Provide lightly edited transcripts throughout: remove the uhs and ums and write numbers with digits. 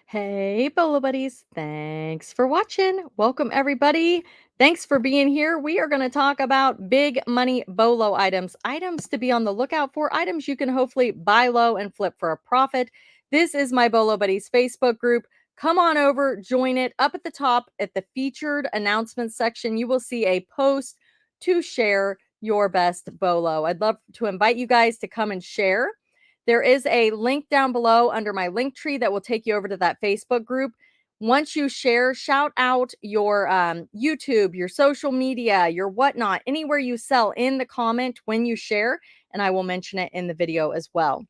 Hey, Bolo Buddies. Thanks for watching. Welcome, everybody. Thanks for being here. We are going to talk about big money BOLO items, items to be on the lookout for, items you can hopefully buy low and flip for a profit. This is my Bolo Buddies Facebook group. Come on over, join it. Up at the top at the featured announcements section, you will see a post to share your best BOLO. I'd love to invite you guys to come and share. There is a link down below under my link tree that will take you over to that Facebook group. Once you share, shout out your YouTube, your social media, your whatnot, anywhere you sell in the comment when you share, and I will mention it in the video as well.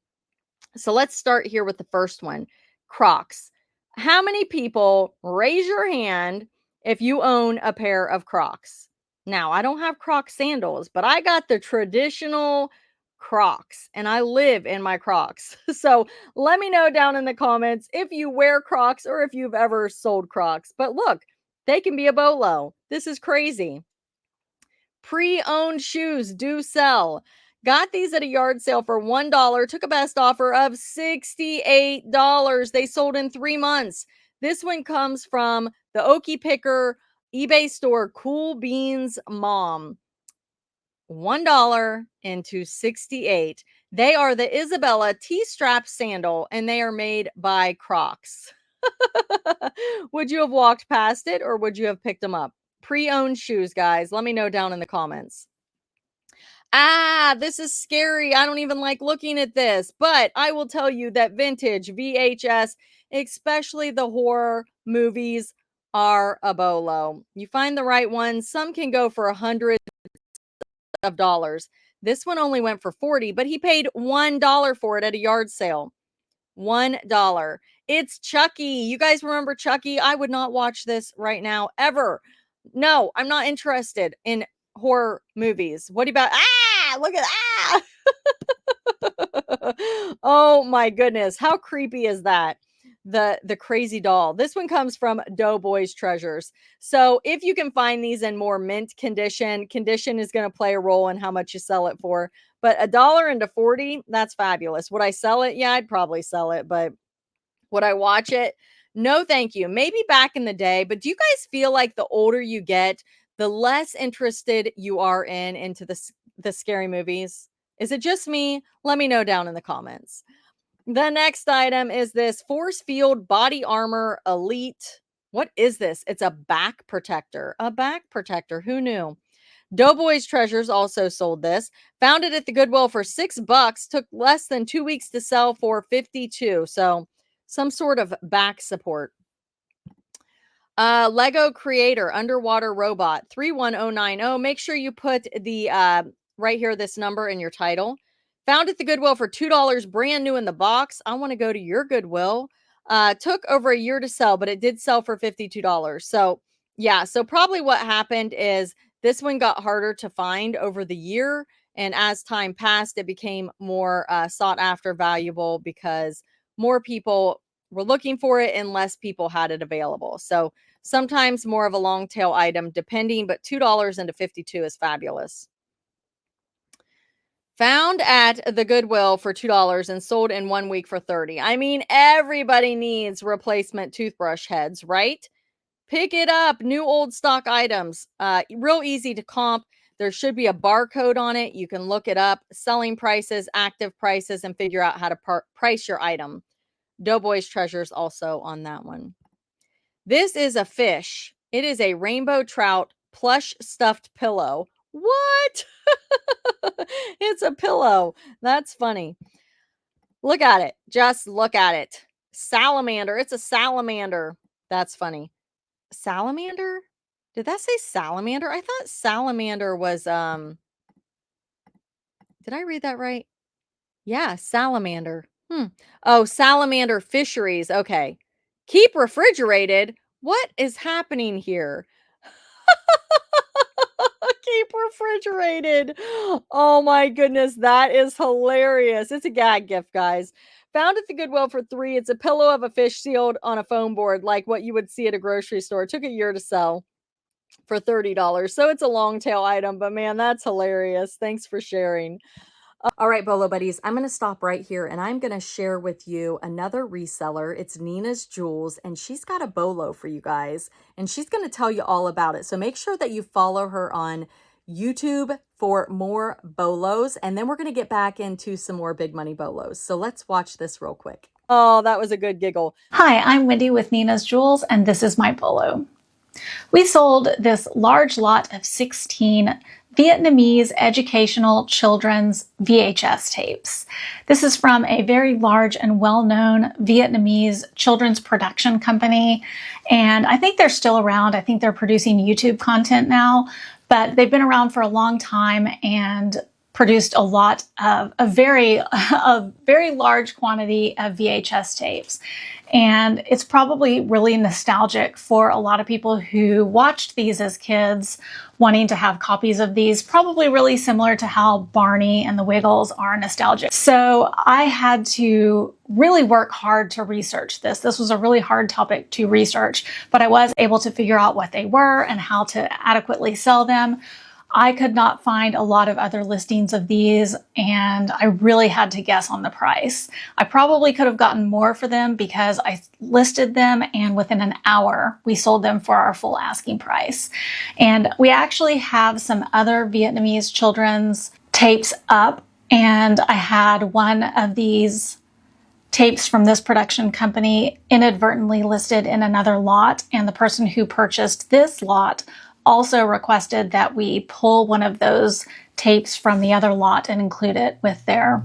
So let's start here with the first one, Crocs. How many people, raise your hand if you own a pair of Crocs? Now, I don't have Croc sandals, but I got the traditional Crocs and I live in my Crocs. So let me know down in the comments if you wear Crocs or if you've ever sold Crocs. But look, they can be a BOLO. This is crazy. Pre-owned shoes do sell. Got these at a yard sale for $1. Took a best offer of $68. They sold in 3 months. This one comes from the Okie Picker eBay store, Cool Beans Mom. $1 into 68. They are the Isabella T-strap sandal and they are made by Crocs. Would you have walked past it or would you have picked them up? Pre-owned shoes, guys. Let me know down in the comments. This is scary. I don't even like looking at this, but I will tell you that vintage VHS, especially the horror movies, are a BOLO. You find the right ones. Some can go for $100. This one only went for 40, but he paid $1 for it at a yard sale. $1. It's Chucky. You guys remember Chucky? I would not watch this right now ever. No, I'm not interested in horror movies. What about look at oh my goodness. How creepy is that? The crazy doll. This one comes from Doughboys Treasures. So if you can find these in more mint condition is going to play a role in how much you sell it for. But $1 into 40, that's fabulous. Would I sell it? Yeah, I'd probably sell it, but would I watch it? No, thank you. Maybe back in the day, but do you guys feel like the older you get, the less interested you are into the scary movies? Is it just me? Let me know down in the comments. The next item is this Force Field Body Armor Elite. What is this? It's a back protector. A back protector. Who knew? Doughboys Treasures also sold this. Found it at the Goodwill for $6. Took less than 2 weeks to sell for 52. So some sort of back support. Lego Creator Underwater Robot 31090. Make sure you put the right here this number in your title. Found at the Goodwill for $2, brand new in the box. I want to go to your Goodwill. Took over a year to sell, but it did sell for $52. So yeah, so probably what happened is this one got harder to find over the year, and as time passed, it became more sought after, valuable because more people were looking for it and less people had it available. So sometimes more of a long tail item, depending, but $2 into 52 is fabulous. Found at the Goodwill for $2 and sold in 1 week for 30. I mean, everybody needs replacement toothbrush heads, right? Pick it up. New old stock items. Real easy to comp. There should be a barcode on it. You can look it up. Selling prices, active prices, and figure out how to price your item. Doughboys Treasures also on that one. This is a fish. It is a rainbow trout plush stuffed pillow. What? It's a pillow. That's funny. Look at it. Just look at it. Salamander. It's a salamander. That's funny. Salamander? Did that say salamander? I thought salamander was did I read that right? Yeah, salamander. Oh, salamander fisheries. Okay. Keep refrigerated. What is happening here? Keep refrigerated. Oh my goodness, that is hilarious. It's a gag gift, guys. Found at the Goodwill for $3. It's a pillow of a fish sealed on a foam board, like what you would see at a grocery store. It took a year to sell for $30. So it's a long tail item, but man, that's hilarious. Thanks for sharing. All right, Bolo buddies, I'm going to stop right here and I'm going to share with you another reseller. It's Nina's Jewels, and she's got a Bolo for you guys, and she's going to tell you all about it. So make sure that you follow her on YouTube for more Bolos, and then we're going to get back into some more big money Bolos. So let's watch this real quick. Oh, that was a good giggle. Hi, I'm Wendy with Nina's Jewels, and this is my Bolo. We sold this large lot of 16 Vietnamese educational children's VHS tapes. This is from a very large and well-known Vietnamese children's production company, and I think they're still around. I think they're producing YouTube content now, but they've been around for a long time and produced a lot of a very large quantity of VHS tapes. And it's probably really nostalgic for a lot of people who watched these as kids, wanting to have copies of these, probably really similar to how Barney and the Wiggles are nostalgic. So I had to really work hard to research this. This was a really hard topic to research, but I was able to figure out what they were and how to adequately sell them. I could not find a lot of other listings of these, and I really had to guess on the price. I probably could have gotten more for them because I listed them, and within an hour, we sold them for our full asking price. And we actually have some other Vietnamese children's tapes up, and I had one of these tapes from this production company inadvertently listed in another lot, and the person who purchased this lot also requested that we pull one of those tapes from the other lot and include it with their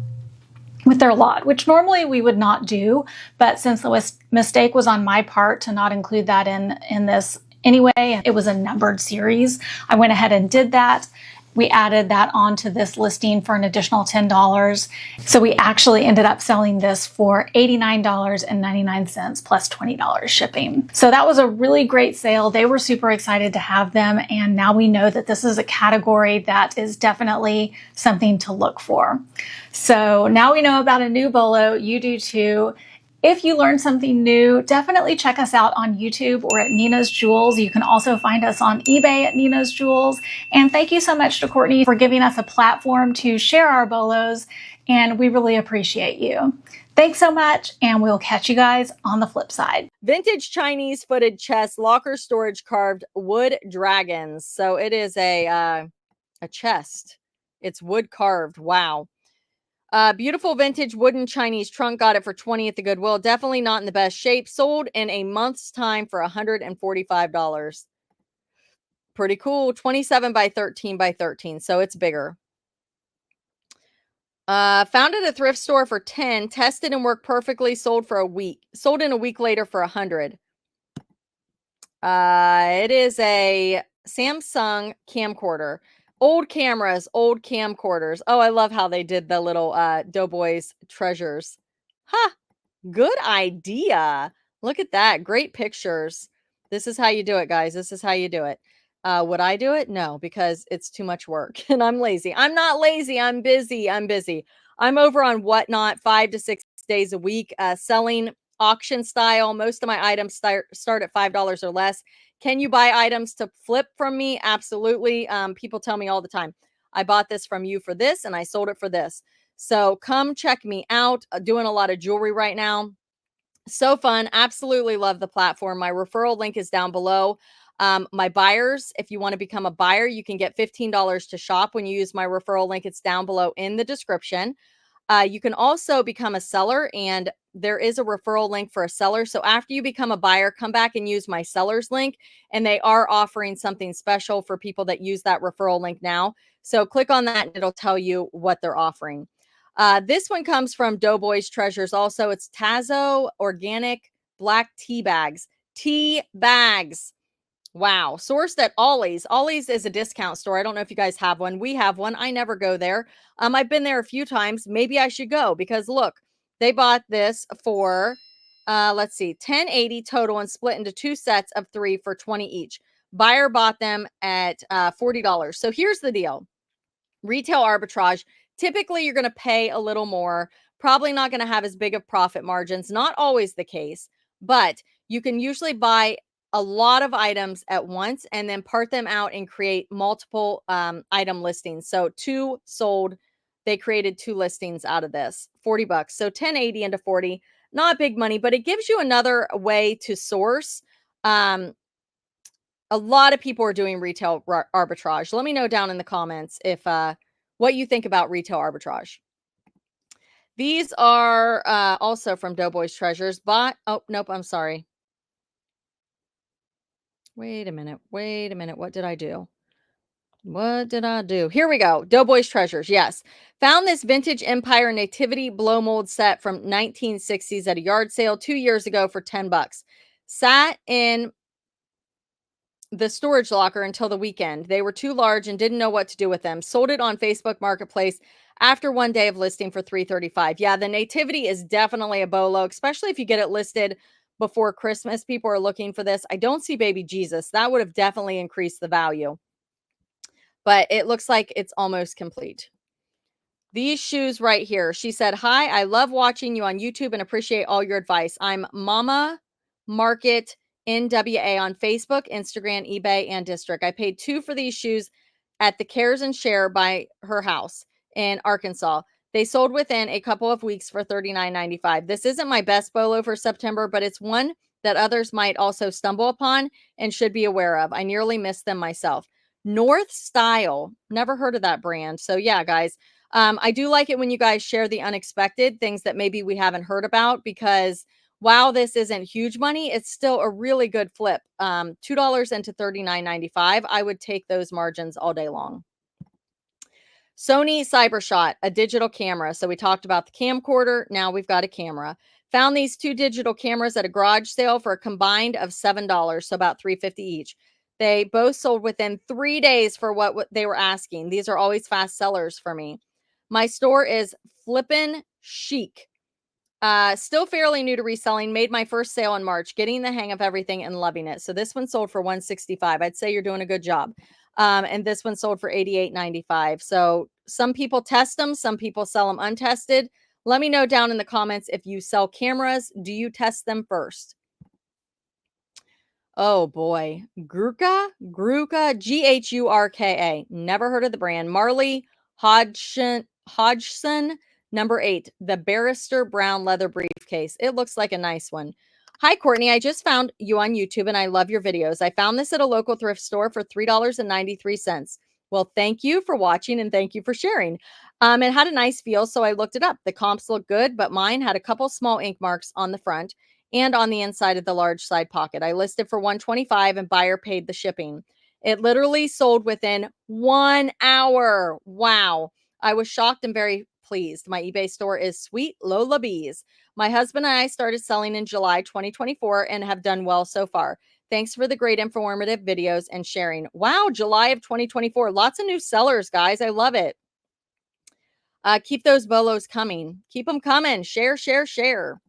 lot, which normally we would not do. But since the mistake was on my part to not include that in this anyway, it was a numbered series, I went ahead and did that. We added that onto this listing for an additional $10. So we actually ended up selling this for $89.99 plus $20 shipping. So that was a really great sale. They were super excited to have them. And now we know that this is a category that is definitely something to look for. So now we know about a new Bolo. You do too. If you learned something new, definitely check us out on YouTube or at Nina's Jewels. You can also find us on eBay at Nina's Jewels. And thank you so much to Courtney for giving us a platform to share our Bolos, and we really appreciate you. Thanks so much, and we'll catch you guys on the flip side. Vintage Chinese footed chest, locker storage carved wood dragons. So it is a chest. It's wood carved. Wow. Beautiful vintage wooden Chinese trunk. Got it for $20 at the Goodwill. Definitely not in the best shape. Sold in a month's time for $145. Pretty cool. 27 by 13 by 13. So it's bigger. Found at a thrift store for 10. Tested and worked perfectly. Sold for a week. Sold in a week later for 100. It is a Samsung camcorder. Old cameras, old camcorders. Oh, I love how they did the little Doughboys treasures. Ha! Good idea. Look at that. Great pictures. This is how you do it, guys. This is how you do it. Would I do it? No, because it's too much work and I'm lazy. I'm not lazy. I'm busy. I'm busy. I'm over on Whatnot 5 to 6 days a week, selling auction style. Most of my items start at $5 or less. Can you buy items to flip from me? Absolutely. People tell me all the time, I bought this from you for this and I sold it for this. So come check me out. Doing a lot of jewelry right now. So fun. Absolutely love the platform. My referral link is down below. My buyers, if you want to become a buyer, you can get $15 to shop when you use my referral link. It's down below in the description. You can also become a seller, and there is a referral link for a seller. So after you become a buyer, come back and use my seller's link. And they are offering something special for people that use that referral link now. So click on that and it'll tell you what they're offering. This one comes from Doughboys Treasures. Also, it's Tazo organic black tea bags. Tea bags. Wow. Sourced at Ollie's. Ollie's is a discount store. I don't know if you guys have one. We have one. I never go there. I've been there a few times. Maybe I should go because look, they bought this for, let's see, $10.80 total and split into 2 sets of 3 for $20 each. Buyer bought them at $40. So here's the deal. Retail arbitrage. Typically, you're going to pay a little more. Probably not going to have as big of profit margins. Not always the case, but you can usually buy a lot of items at once and then part them out and create multiple item listings. So 2 sold they created 2 listings out of this, 40 bucks. So 1080 into 40, not big money, but it gives you another way to source. A lot of people are doing retail arbitrage. Let me know down in the comments if what you think about retail arbitrage. These are also from Doughboys Treasures. Oh, nope, I'm sorry. Wait a minute. What did I do? Here we go. Doughboys Treasures. Yes. Found this vintage Empire Nativity blow mold set from 1960s at a yard sale 2 years ago for 10 bucks. Sat in the storage locker until the weekend. They were too large and didn't know what to do with them. Sold it on Facebook Marketplace after one day of listing for $335. Yeah, the Nativity is definitely a BOLO, especially if you get it listed before Christmas. People are looking for this. I don't see baby Jesus. That would have definitely increased the value. But it looks like it's almost complete. These shoes right here. She said, "Hi, I love watching you on YouTube and appreciate all your advice. I'm Mama Market NWA on Facebook, Instagram, eBay, and District. I paid $2 for these shoes at the Cares and Share by her house in Arkansas. They sold within a couple of weeks for $39.95. This isn't my best BOLO for September, but it's one that others might also stumble upon and should be aware of. I nearly missed them myself. North Style. Never heard of that brand. So yeah, guys. I do like it when you guys share the unexpected things that maybe we haven't heard about, because while this isn't huge money, it's still a really good flip. $2 into $39.95. I would take those margins all day long. Sony CyberShot, a digital camera. So we talked about the camcorder. Now we've got a camera. Found these 2 digital cameras at a garage sale for a combined of $7, so about $3.50 each. They both sold within 3 days for what they were asking. These are always fast sellers for me. My store is flippin' chic. Still fairly new to reselling. Made my first sale in March, getting the hang of everything and loving it. So this one sold for $165. I'd say you're doing a good job. And this one sold for $88.95. So some people test them, some people sell them untested. Let me know down in the comments if you sell cameras. Do you test them first? Oh boy. Gruka, Ghurka. Never heard of the brand. Marley Hodgson, number 8, the Barrister brown leather briefcase. It looks like a nice one. Hi, Courtney. I just found you on YouTube and I love your videos. I found this at a local thrift store for $3.93. Well, thank you for watching and thank you for sharing. It had a nice feel, so I looked it up. The comps look good, but mine had a couple small ink marks on the front and on the inside of the large side pocket. I listed for $125 and buyer paid the shipping. It literally sold within 1 hour. Wow. I was shocked and very pleased. My eBay store is Sweet Lola Bees. My husband and I started selling in July 2024 and have done well so far. Thanks for the great informative videos and sharing. Wow, July of 2024. Lots of new sellers, guys. I love it. Keep those BOLOs coming. Keep them coming. Share, share, share.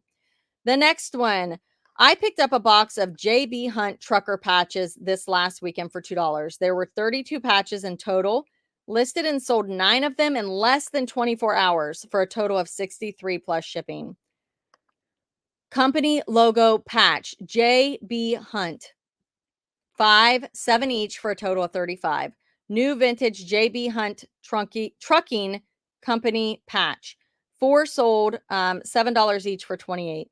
The next one, I picked up a box of JB Hunt trucker patches this last weekend for $2. There were 32 patches in total, listed and sold 9 of them in less than 24 hours for a total of 63 plus shipping. Company logo patch, JB Hunt, 5, 7 each for a total of 35. New vintage JB Hunt trucking company patch, 4 sold, $7 each for 28.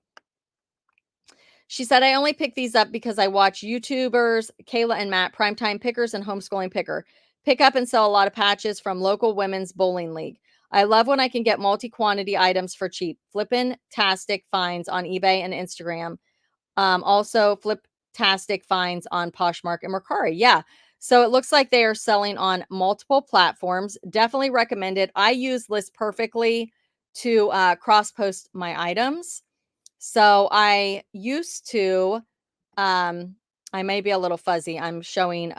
She said, I only pick these up because I watch YouTubers, Kayla and Matt, Primetime Pickers and Homeschooling Picker, pick up and sell a lot of patches from local women's bowling league. I love when I can get multi-quantity items for cheap. Flippin-tastic finds on eBay and Instagram. Also, flip-tastic finds on Poshmark and Mercari. Yeah. So it looks like they are selling on multiple platforms. Definitely recommend it. I use List Perfectly to cross-post my items. So I used to, I may be a little fuzzy. I'm showing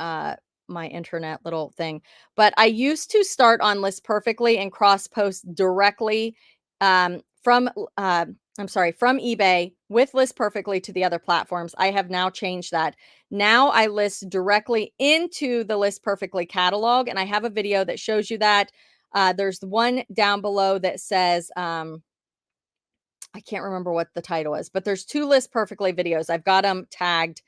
my internet little thing, but I used to start on List Perfectly and cross post directly from from eBay with List Perfectly to the other platforms. I have now changed that. Now I list directly into the List Perfectly catalog, and I have a video that shows you that. There's one down below that says I can't remember what the title is, but there's 2 List Perfectly videos. I've got them tagged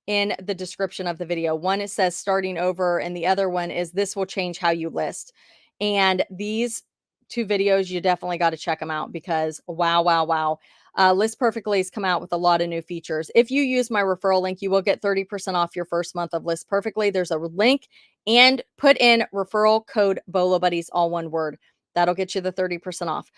in the description of the video. One, it says starting over, and the other one is this will change how you list. And these two videos, you definitely got to check them out because wow, wow, wow. List Perfectly has come out with a lot of new features. If you use my referral link, you will get 30% off your first month of List Perfectly. There's a link and put in referral code BOLOBuddies, all one word. That'll get you the 30% off.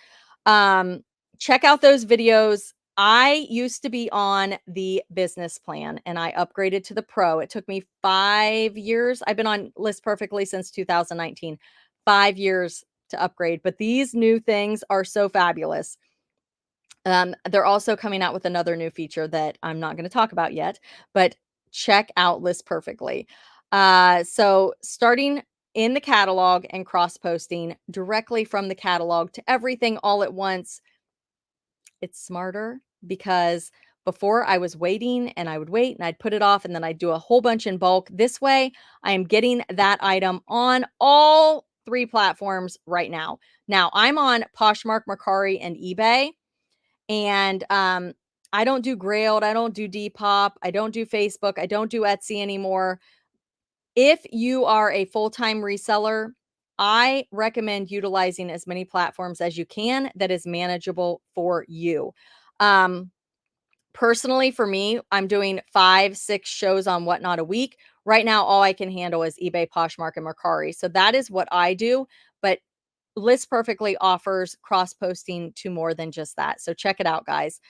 Check out those videos. I used to be on the business plan and I upgraded to the pro. It took me 5 years. I've been on List Perfectly since 2019. 5 years to upgrade, but these new things are so fabulous. They're also coming out with another new feature that I'm not going to talk about yet, but check out List Perfectly. So starting in the catalog and cross posting directly from the catalog to everything all at once, it's smarter because before I was waiting and I would wait and I'd put it off and then I'd do a whole bunch in bulk. This way, I am getting that item on all 3 platforms right now. Now, I'm on Poshmark, Mercari, and eBay. And I don't do Grailed, I don't do Depop, I don't do Facebook, I don't do Etsy anymore. If you are a full-time reseller, I recommend utilizing as many platforms as you can that is manageable for you. Um, Personally, for me, I'm doing 5, 6 shows on Whatnot a week. Right now, all I can handle is eBay, Poshmark, and Mercari. So that is what I do. But List Perfectly offers cross posting to more than just that. So check it out, guys.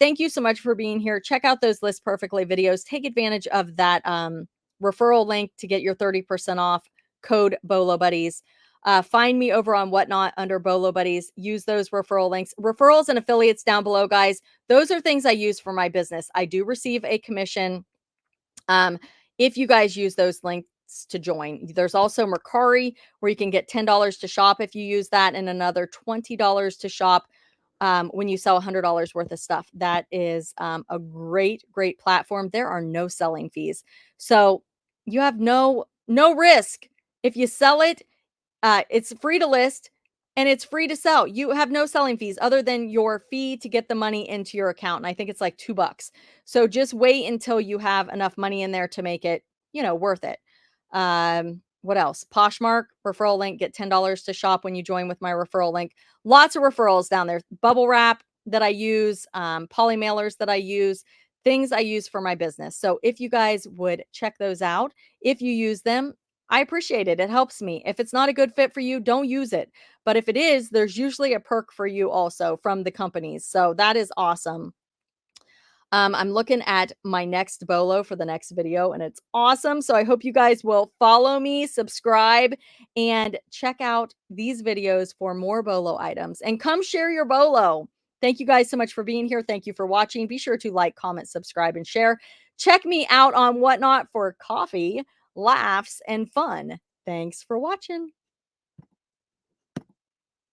Thank you so much for being here. Check out those List Perfectly videos. Take advantage of that referral link to get your 30% off code BOLO Buddies. Find me over on Whatnot under BOLO Buddies. Use those referral links. Referrals and affiliates down below, guys. Those are things I use for my business. I do receive a commission if you guys use those links to join. There's also Mercari where you can get $10 to shop if you use that and another $20 to shop when you sell $100 worth of stuff. That is a great, great platform. There are no selling fees. So you have no risk. If you sell it, it's free to list and it's free to sell. You have no selling fees other than your fee to get the money into your account. And I think it's like $2. So just wait until you have enough money in there to make it, worth it. What else? Poshmark referral link, get $10 to shop when you join with my referral link. Lots of referrals down there. Bubble wrap that I use, PolyMailers that I use, things I use for my business. So if you guys would check those out, if you use them, I appreciate it. It helps me. If it's not a good fit for you, don't use it. But if it is, there's usually a perk for you also from the companies. So that is awesome. I'm looking at my next BOLO for the next video and it's awesome. So I hope you guys will follow me, subscribe, and check out these videos for more BOLO items and come share your BOLO. Thank you guys so much for being here. Thank you for watching. Be sure to like, comment, subscribe, and share. Check me out on Whatnot for coffee, laughs, and fun. Thanks for watching.